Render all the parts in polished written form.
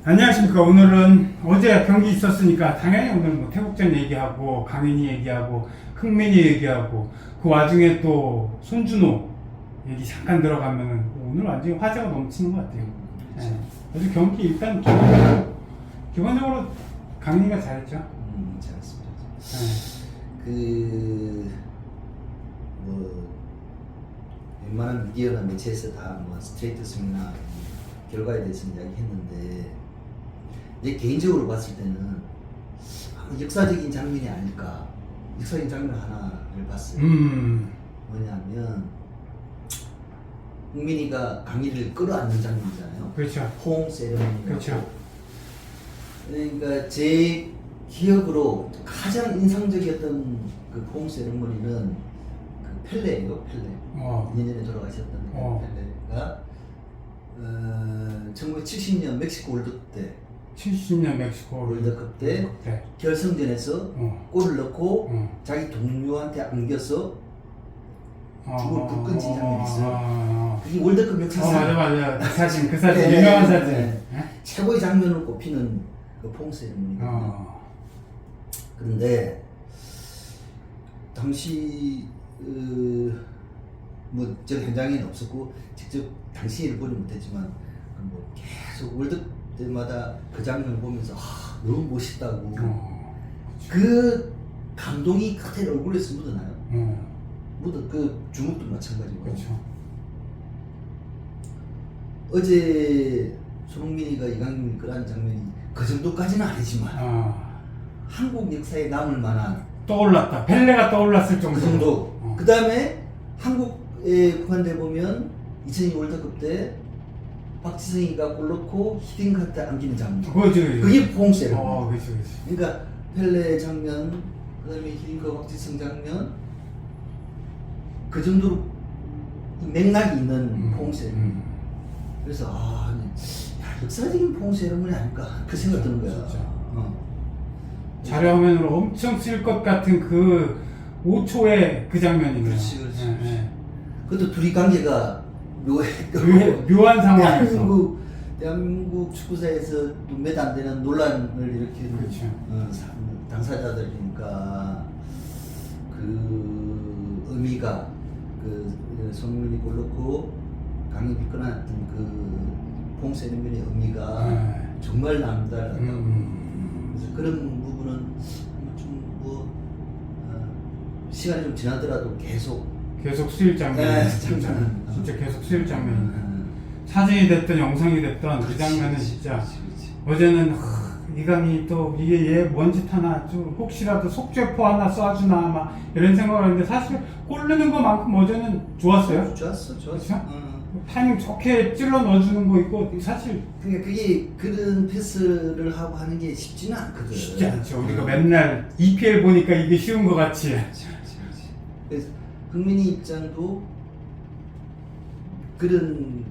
안녕하십니까. 오늘은 어제 경기 있었으니까 당연히 오늘 뭐 태국전 얘기하고 강인이 얘기하고 흥민이 얘기하고 그 와중에 또 손준호 얘기 잠깐 들어가면은 오늘 완전히 화제가 넘치는 것 같아요. 네. 그래서 경기 일단 기본적으로 강인이가 잘했죠. 잘했습니다. 네. 웬만한 미디어나 매체에서 다 스트레이트 스윙이나 결과에 대해서 이야기했는데, 내 개인적으로 봤을 때는 역사적인 장면이 아닐까. 역사적인 장면 하나를 봤어요. 뭐냐면 흥민이가 강희를 끌어안는 장면이잖아요. 그렇죠. 포옹 세레머니. 그렇죠. 그러니까 제 기억으로 가장 인상적이었던 그 포옹 세레머니는 그 펠레예요. 펠레. 2년 전에 돌아가셨던 펠레가 1970년 멕시코 월드컵 때 70년 멕시코 월드컵 때 결승전에서 골을 넣고 자기 동료한테 안겨서 죽을 불 끈진 장면이 있어요. 그게 월드컵 역사상 맞아. 그 사진 유명한 사진. 네. 최고의 장면으로 꼽히는 그 포옹 세레머니거든요. 그런데 당시 저 현장에는 없었고 직접 당시를 보지 못했지만 계속 월드컵 때마다 그 장면을 보면서 너무 멋있다고 그 감동이 그대로 얼굴에서 묻어나요. 그 주먹도 마찬가지고. 그렇죠. 어제 손흥민이가 이강인을 끌어안은 장면이 그 정도까지는 아니지만 한국 역사에 남을 만한 떠올랐다. 펠레가 떠올랐을 정도. 그 정도. 그 다음에 한국에 국한돼 보면 2002 월드컵 때 박지성이가 골 넣고 히딩크한테 안기는 장면. 그게 포옹 세레머니. 그렇죠. 그러니까 펠레 장면, 그 다음에 히딩크 박지성 장면, 그 정도로 맥락이 있는 포옹 세레머니. 그래서 역사적인 포옹 세레머니 아닐까 그 생각 드는 거야. 자료화면으로 엄청 쓸 것 같은 그 5초의 그 장면이네요. 그렇지. 그것도 둘이 관계가 묘한 상황에서 대한민국 축구사에서 몇 안 되는 논란을 일으키는 그렇죠. 당사자들이니까 그 의미가 손흥민이 골 넣고 강이 끌어놨던 그 포옹 세레머니의 의미가 정말 남다르다고. 그래서 그런 부분은 좀 시간이 좀 지나더라도 계속 쓰일 장면. 진짜 계속 쓰일 장면이네. 사진이 됐든 영상이 됐든 그 장면은 진짜 그렇지. 어제는 이강이 또 이게 얘 뭔짓 하나 좀 혹시라도 속죄포 하나 쏴주나 막 이런 생각을 했는데 사실 골 넣는 것만큼 어제는 좋았어요. 좋았어. 그렇죠? 타이밍 좋게 찔러 넣어주는 거 있고 사실 그게 그런 패스를 하고 하는 게 쉽지는 않거든. 쉽지 않죠. 우리가 맨날 EPL 보니까 이게 쉬운 것 같지. 그래서 흥민이 입장도 그런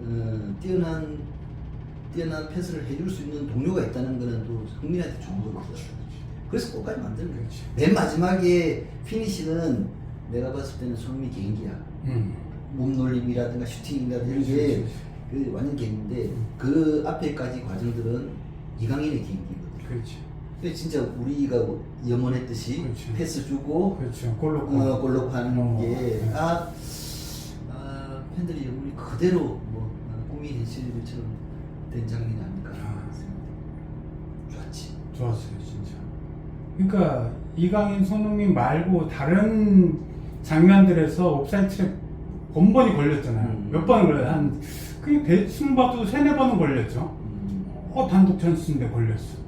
뛰어난 패스를 해줄 수 있는 동료가 있다는 거는 또 흥민한테 좋은 거거든. 그래서 골까지 만드는 거야. 맨 마지막에 피니시는 내가 봤을 때는 손흥민 개인기야. 몸놀림이라든가 슈팅이라든가 이런 게 완전 개인인데 그 앞에까지 과정들은 이강인의 개인기거든. 그렇지. 근데 진짜 우리가 염원했듯이 그렇죠. 패스 주고 골 넣고 하는 게 팬들이 우리 그대로 꿈이 현실인 것처럼 된 장면이 아닐까 좋았지. 좋았어요 진짜. 그러니까 이강인, 손흥민 말고 다른 장면들에서 옵사이드 트랙 번번이 걸렸잖아요. 몇 번을 걸려요? 그게 대충 봐도 3-4번은 걸렸죠. 단독 찬스인데 걸렸어.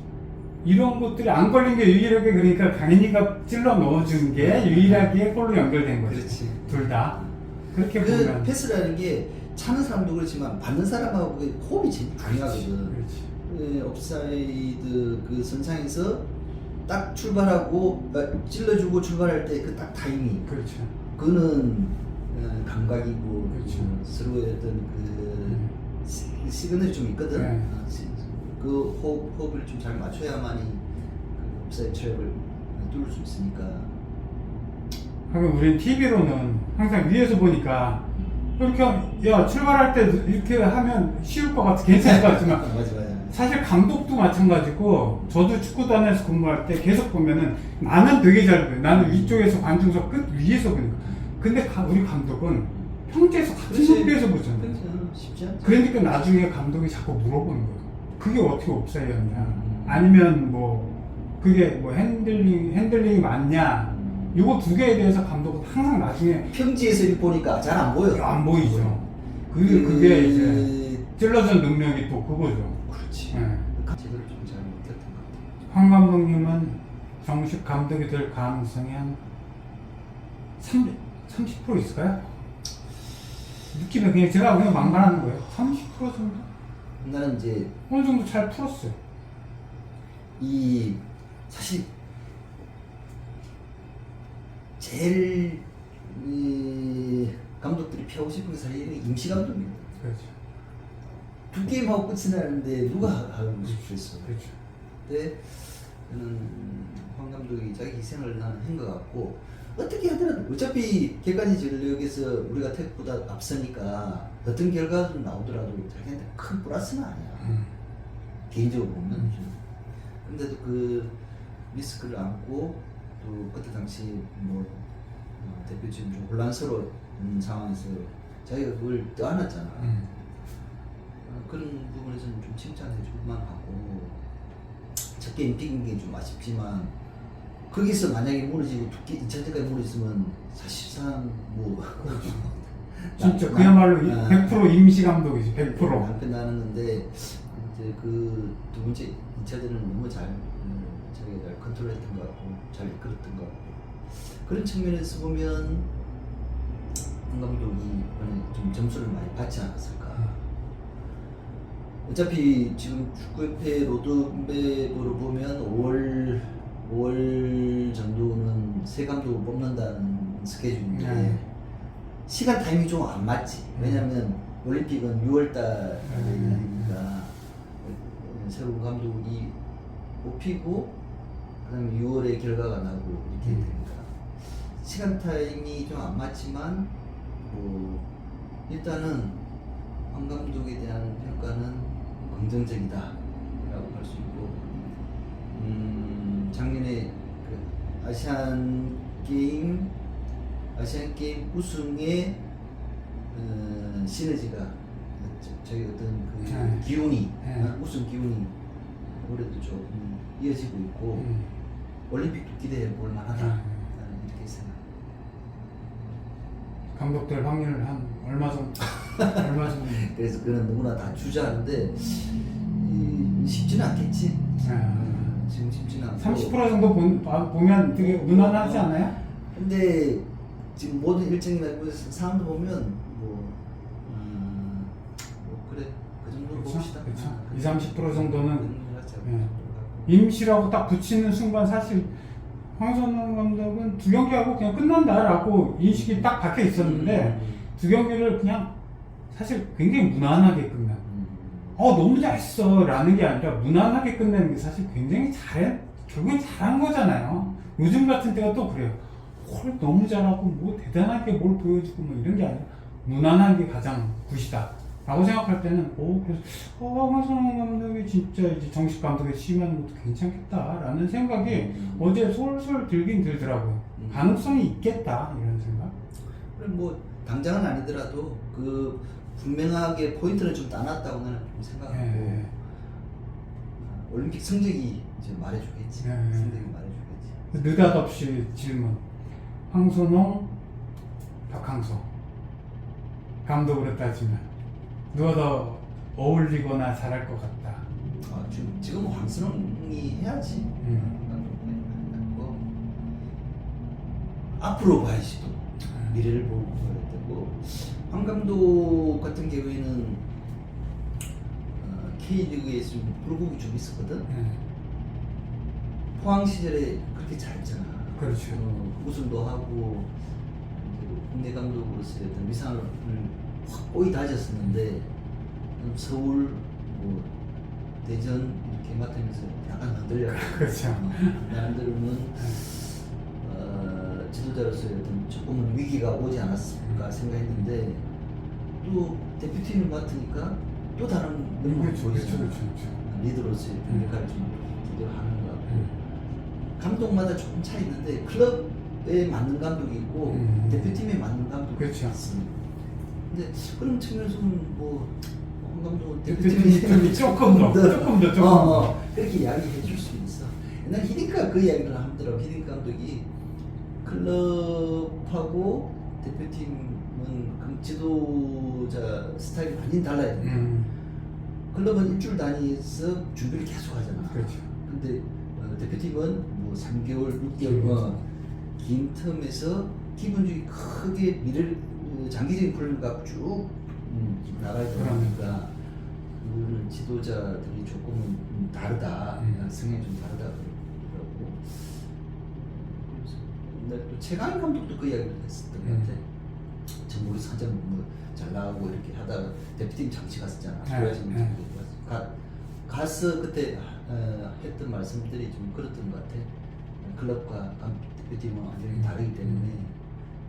이런 것들이 안 걸린 게 유일하게 그러니까 강인이가 찔러 넣어준 게 유일하게 골로 연결된 거지. 그렇지. 둘 다. 그렇게 그 보면. 패스라는 게 차는 사람도 그렇지만 받는 사람하고 호흡이 제일 중요하거든. 그렇지. 옵사이드 그 선상에서 딱 출발하고 찔러주고 출발할 때 그 딱 타이밍. 그렇죠. 그거는 감각이고 그렇죠. 서로의 어떤 그 시그널이 좀 있거든. 네. 그 호흡을 좀 잘 맞춰야만이 그 옵사이드 트랩을 뚫을 수 있으니까. 하긴 우린 TV로는 항상 위에서 보니까 이렇게 야 출발할 때 이렇게 하면 쉬울 것 같아 괜찮을 것 같지만 맞아. 사실 감독도 마찬가지고 저도 축구단에서 근무할 때 계속 보면은 나는 되게 잘 보여. 나는 위쪽에서 관중석 끝 위에서 보니까. 근데 우리 감독은 평지에서 같은 그렇지. 높이에서 보잖아. 그렇지. 쉽지 않지. 그러니까 나중에 감독이 자꾸 물어보는 거야. 그게 어떻게 옵사이드였냐? 아니면 뭐 그게 뭐 핸들링이 맞냐? 요거 두 개에 대해서 감독은 항상 나중에 평지에서 보니까 잘 안 보여. 안 보이죠. 그게 이제 찔러준 능력이 또 그거죠. 그렇지. 네. 제대로 좀 잘 못했던 것 같아. 황 감독님은 정식 감독이 될 가능성이 한 30% 있을까요? 느낌에 그냥 제가 그냥 막말하는 거예요. 30% 정도? 나는 이제 어느 정도 잘 풀었어요. 이 사실 제일 이 감독들이 펴고 싶은 게 사실 임시 감독입니다. 그렇죠. 두 게임하고 끝이 나는데 누가 하고 싶겠어. 그렇죠. 근데 저는 황 감독이 자기 희생을 나는 한 것 같고 어떻게 하더라도 어차피 객관식 전력에서 우리가 태국보다 앞서니까 어떤 결과도 나오더라도 자기한테 큰 플러스는 아니야. 개인적으로 보면. 근데도 그 리스크를 안고 또 그때 당시 뭐 대표팀 좀 혼란스러운 상황에서 자기가 그걸 떠안았잖아. 그런 부분에서는 좀 칭찬해 줄만 하고 첫 게임 비긴 게 좀 아쉽지만 거기서 만약에 무너지고 2차전까지 무너졌으면 사실상 뭐 진짜 그야말로 100% 임시 감독이지 100%. 남편 나눴는데 이제 그 두 번째 2차전은 너무 잘 자기가 잘 컨트롤했던 것 같고 잘 이끌었던 것 같고 그런 측면에서 보면 황 감독이 이번에 좀 점수를 많이 받지 않았을까. 어차피 지금 축구협회 로드맵으로 보면 5월 정도는 새 감독을 뽑는다는 스케줄인데 시간 타임이 좀 안 맞지. 왜냐면 올림픽은 6월달이니까 새로운 감독이 뽑히고 그다음에 6월에 결과가 나고 이렇게 되니까 시간 타임이 좀 안 맞지만 뭐 일단은 황 감독에 대한 평가는 긍정적이다라고 할 수 있고 작년에 그 아시안 게임 우승의 시너지가 저희 어떤 그 기운이 우승 기운이 올해도 좀 이어지고 있고 올림픽도 기대해 볼 만하다 이렇게 생각. 감독 될 확률 한 얼마 정도? 그래서 그는 누구나 다 주저하는데 쉽지는 않겠지. 지금 쉽지는 않고 30% 정도 보면 되게 무난하지 않아요? 근데 지금 모든 일정이나 상황도 보면 뭐 그래 그 정도로 봅시다. 그렇죠. 20-30% 정도는 하자. 임시라고 딱 붙이는 순간 사실 황선홍 감독은 두 경기하고 그냥 끝난다라고 인식이 딱 박혀 있었는데 두 경기를 그냥 사실 굉장히 무난하게 끝난. 너무 잘했어 라는 게 아니라 무난하게 끝내는 게 사실 굉장히 결국엔 잘한 거잖아요. 요즘 같은 때가 또 그래요. 너무 잘하고 뭐 대단하게 뭘 보여주고 뭐 이런 게 아니라 무난한 게 가장 굿이다 라고 생각할 때는 그래서 황선홍 감독이 진짜 이제 정식 감독에 취임하는 것도 괜찮겠다 라는 생각이 어제 솔솔 들긴 들더라고요. 가능성이 있겠다 이런 생각. 그럼 뭐 당장은 아니더라도 그 분명하게 포인트를 좀 따놨다고 나는 좀 생각하고 올림픽 성적이 이제 말해주겠지. 성적이 말해주겠지. 느닷없이 질문. 황선홍, 박항서 감독으로 따지면 누가 더 어울리거나 잘할 것 같다. 지금 황선홍이 해야지. 앞으로 봐야지 또 미래를 보고 그래야 되고 황 감독 같은 경우에는 K리그에서 좀 불국이 좀 있었거든. 포항 시절에 그렇게 잘했잖아. 그렇죠. 우승도 하고 국내 감독으로서의 어떤 위상을 확고히 다졌었는데 서울, 뭐 대전 이렇게 맡으면서 약간 흔들려요. 그렇죠. 나름대로는 지도자로서의 어떤 조금은 위기가 오지 않았을까 생각했는데 또 대표팀을 맡으니까 또 다른 면모를 그렇죠, 보이잖아요. 그렇죠, 그렇죠. 리더로서의 역할을 좀 제대로 하는 것 같고 감독마다 조금 차이 있는데 클럽에 맞는 감독이 있고 대표팀에 맞는 감독이 그렇죠. 있습니다. 근데 그런 측면에서는 뭐 황 감독은 대표팀이 조금 더 그렇게 이야기해 줄 수 있어. 옛날 히딩크가 그 이야기를 하더라고. 히딩크 감독이 클럽하고 대표팀은 그 지도자 스타일이 완전히 달라야 돼. 클럽은 일주일 단위에서 준비를 계속 하잖아. 그렇죠. 근데 대표팀은 뭐 3개월, 6개월 긴 텀에서 기본적이 크게 미래를 장기적인 플랜을 갖고 쭉 나가야 되니까 그거는 지도자들이 조금은 다르다. 성향이 좀 다르다 그러더라고. 근데 또 최강희 감독도 그 이야기를 했었던 것 같아. 전국에 사전 뭐잘 나가고 이렇게 하다가 대표팀 잠시 갔었잖아. 가서 그때 했던 말씀들이 좀 그랬던 것 같아. 클럽과 대표팀은 완전히 다르기 때문에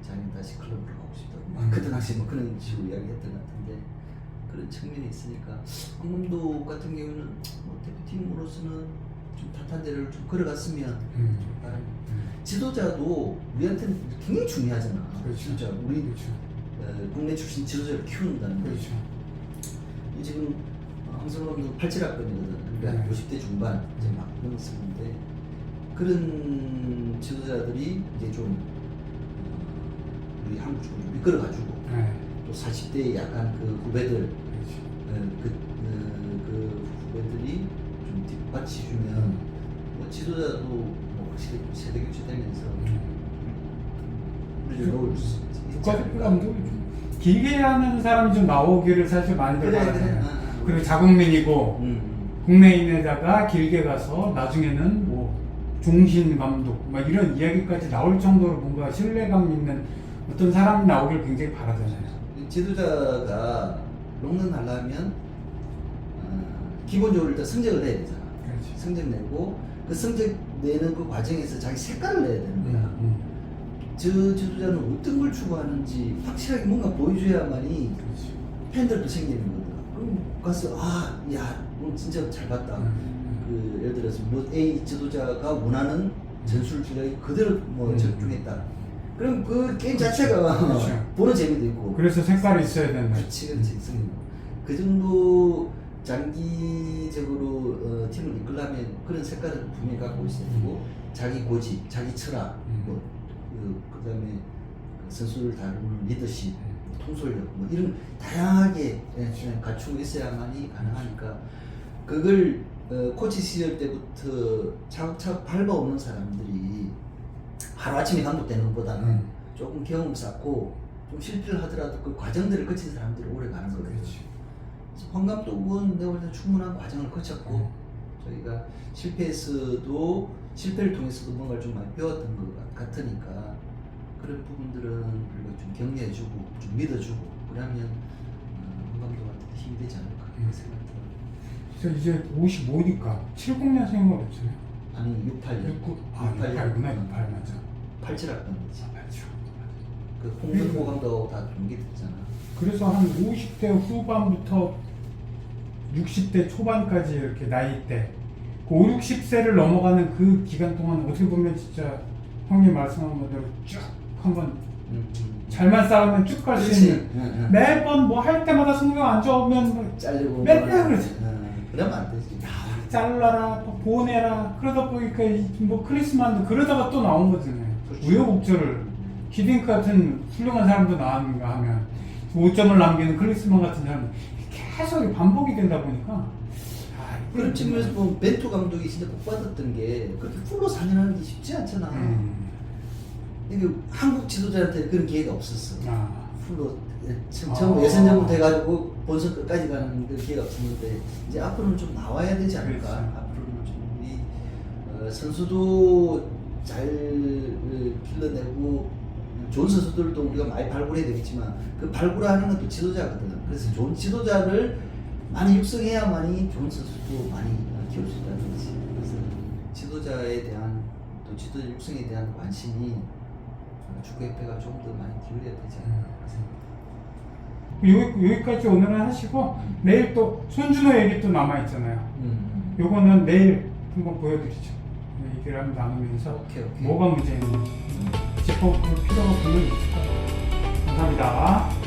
자기는 다시 클럽으로 가고 싶다고. 그때 당시 뭐 그런 식으로 이야기했던 것 같은데 그런 측면이 있으니까 황 감독 같은 경우는 뭐 대표팀으로서는 좀 탄탄 대로를 좀 걸어갔으면 지도자도 우리한테는 굉장히 중요하잖아. 그렇죠. 진짜 우리 그렇죠. 국내 출신 지도자를 키운다는 거. 그렇죠. 지금 황선우 감독 87학번이거든. 그러니까 50대 중반 이제 막 넘었었는데 그런 지도자들이 이제 좀 우리 한국 쪽으로 좀 이끌어가지고 또 40대 약간 그 후배들 그 후배들이 좀 뒷받치주면 뭐 지도자도 뭐 확실히 세대 교체되면서 우리를 넣을 수 있지 않을까. 길게 하는 사람이 좀 나오기를 사실 많이들 바라잖아요. 그래. 그리고 자국민이고 국내인에다가 길게 가서 나중에는 뭐 종신 감독 막 이런 이야기까지 나올 정도로 뭔가 신뢰감 있는 어떤 사람이 나오길 굉장히 바라잖아요. 지도자가 롱런 하려면 기본적으로 일단 성적을 내야 되잖아. 그렇지. 성적 내고 그 성적 내는 그 과정에서 자기 색깔을 내야 되는 거야. 저 지도자는 어떤 걸 추구하는지 확실하게 뭔가 보여줘야만이 그렇지. 팬들도 생기는 거거든. 그럼 가서 야, 오늘 진짜 잘 봤다. 그 예를 들어서 뭐 A 지도자가 원하는 전술 전략이 그대로 뭐 적중했다. 그럼 그 게임 자체가 그렇죠. 보는 재미도 있고. 그래서 색깔이 있어야 된다. 그렇지, 그 정도 장기적으로 팀을 이끌려면 그런 색깔을 분명히 갖고 있어야 되고 자기 고집, 자기 철학, 그다음에 선수를 다루는 리더십, 통솔력 뭐 이런 다양하게 갖추고 있어야만이 가능하니까 그걸 코치 시절 때부터 차곡차곡 밟아오는 사람들이 하루아침에 감독되는 것보다는 조금 경험 쌓고 좀 실패를 하더라도 그 과정들을 거친 사람들이 오래 가는 거거든요. 그래서 황 감독은 내가 볼 때 충분한 과정을 거쳤고 저희가 실패했어도 실패를 통해서도 뭔가를 좀 많이 배웠던 것 같으니까 그런 부분들은 우리가 좀 격려해주고 좀 믿어주고 그러면 황 감독한테 힘이 되지 않을까 그런 생각이 들어요. 이제 55니까 70년생인 거 없잖아요. 아니 68년 69, 68구나 68 맞아. 87학번이지. 87. 그 홍명보 감독 다 동기됐잖아. 그래서 한 50대 후반부터 60대 초반까지 이렇게 나이대 그 5, 60세를 넘어가는 그 기간 동안 어떻게 보면 진짜 형님 말씀한 대로 쭉 한번 잘만 싸우면 쭉 갈 수 있는 매번 뭐 할 때마다 성경 안 좋으면 잘리고 맨날 그러지. 그러면 안 되지. 잘라라 또 보내라 그러다 보니까 뭐 크리스마스도 그러다가 또 나온 거잖아요. 우여곡절을 히딩크 같은 훌륭한 사람도 나왔는가 하면 5점을 남기는 클리스만 같은 사람이 계속 반복이 되다 보니까 그런 측면에서 보면 벤투 감독이 진짜 복 받았던 게 그렇게 풀로 살려는 게 쉽지 않잖아. 이게 한국 지도자한테 그런 기회가 없었어. 풀로 처음 예선전부터 해가지고 본선 끝까지 가는 그 기회가 없었는데 이제 앞으로는 좀 나와야 되지 않을까. 그렇지. 앞으로는 좀 우리 선수도 잘 길러내고 좋은 선수들도 우리가 많이 발굴해야 되겠지만 그 발굴하는 것도 지도자거든. 그래서 좋은 지도자를 많이 육성해야만이 좋은 선수도 많이 키울 수 있다는 거지. 그래서 지도자에 대한 또 지도자 육성에 대한 관심이 축구협회가 좀 더 많이 기울여야 되지 않을까 생각합니다. 여기까지 오늘은 하시고 내일 또 손준호 얘기 또 남아 있잖아요. 요거는 내일 한번 보여드리죠. 얘기를 한번 나누면서 오케이. 뭐가 문제인지 짚어볼 필요가 분명히 있을 거예요. 감사합니다.